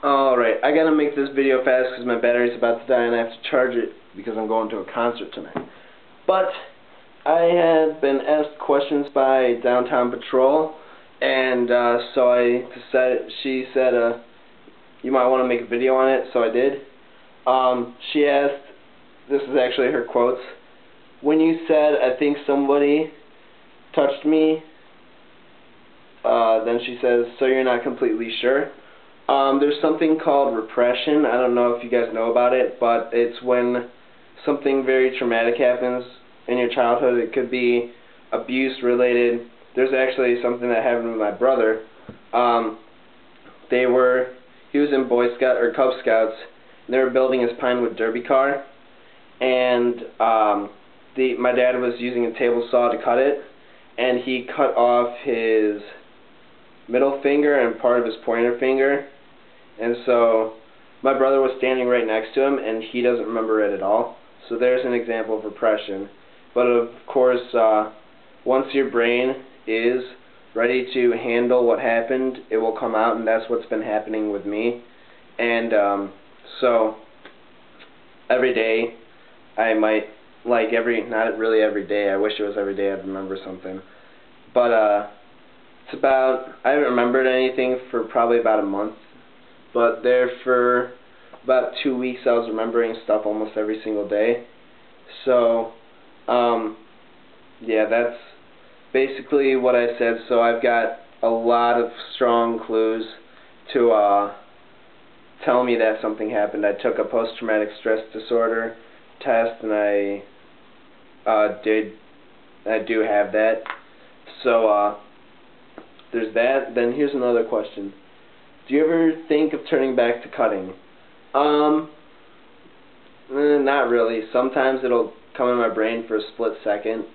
Alright, I gotta make this video fast because my battery's about to die and I have to charge it because I'm going to a concert tonight. But I had been asked questions by Downtown Patrol, and so I decided, she said you might want to make a video on it, so I did. She asked, this is actually her quotes, when you said, "I think somebody touched me," then she says, "So you're not completely sure?" There's something called repression. I don't know if you guys know about it, but it's when something very traumatic happens in your childhood. It could be abuse related. There's actually something that happened with my brother. He was in Boy Scout or Cub Scouts, and they were building his Pinewood Derby car, and my dad was using a table saw to cut it, and he cut off his middle finger and part of his pointer finger, and so my brother was standing right next to him and he doesn't remember it at all. So there's an example of repression. But of course, once your brain is ready to handle what happened, it will come out, and that's what's been happening with me. And so every day I might, like not really every day, I wish it was every day I'd remember something, but I haven't remembered anything for probably about a month, but there for about 2 weeks I was remembering stuff almost every single day. So, yeah, that's basically what I said. So I've got a lot of strong clues to tell me that something happened. I took a post-traumatic stress disorder test, and I do have that. So, there's that. Then here's another question. Do you ever think of turning back to cutting? Not really. Sometimes it'll come in my brain for a split second,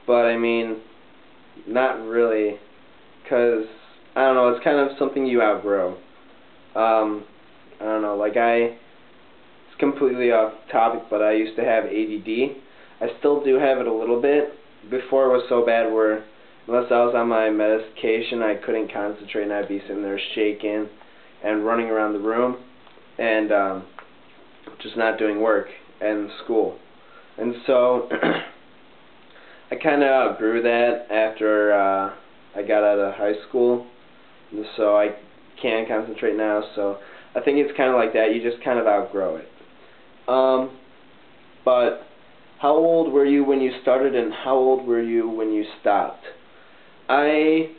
but I mean, not really, because, I don't know, it's kind of something you outgrow. I don't know, it's completely off topic, but I used to have ADD. I still do have it a little bit. Before it was so bad where unless I was on my medication, I couldn't concentrate, and I'd be sitting there shaking and running around the room and just not doing work and school. And so I kind of outgrew that after I got out of high school, and so I can concentrate now. So I think it's kind of like that. You just kind of outgrow it. But how old were you when you started, and how old were you when you stopped? I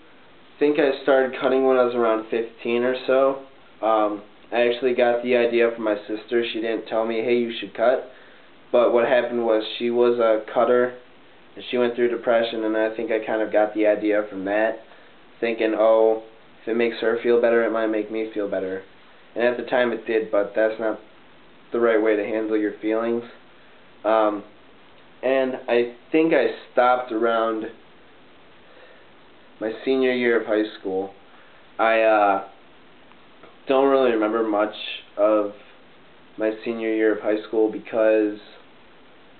think I started cutting when I was around 15 or so. I actually got the idea from my sister. She didn't tell me, hey, you should cut. But what happened was she was a cutter, and she went through depression, and I think I kind of got the idea from that, thinking, oh, if it makes her feel better, it might make me feel better. And at the time it did, but that's not the right way to handle your feelings. And I think I stopped around my senior year of high school. I don't really remember much of my senior year of high school because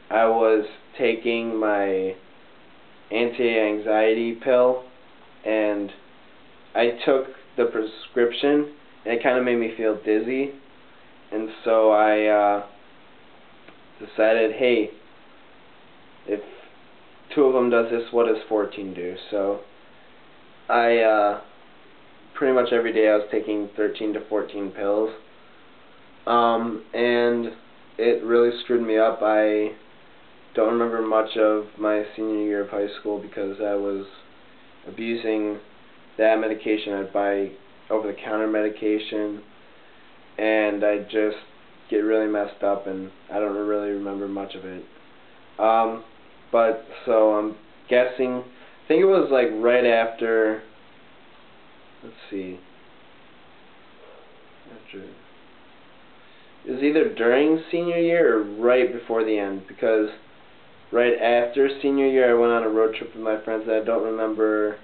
I was taking my anti-anxiety pill, and I took the prescription, and it kind of made me feel dizzy, and so I decided, hey, if 2 of them does this, what does 14 do? So I pretty much every day I was taking 13 to 14 pills, and it really screwed me up. I don't remember much of my senior year of high school because I was abusing that medication. I'd buy over-the-counter medication, and I'd just get really messed up, and I don't really remember much of it. But so I'm guessing, I think it was like right after, let's see, it was either during senior year or right before the end, because right after senior year I went on a road trip with my friends, and I don't remember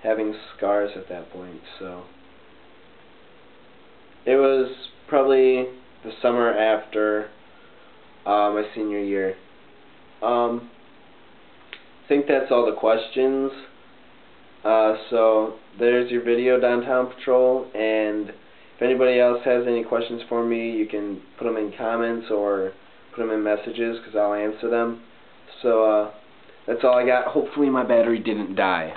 having scars at that point. So it was probably the summer after my senior year. I think that's all the questions. So there's your video, Downtown Patrol, and If anybody else has any questions for me, you can put them in comments or put them in messages, because I'll answer them. So that's all I got. Hopefully my battery didn't die.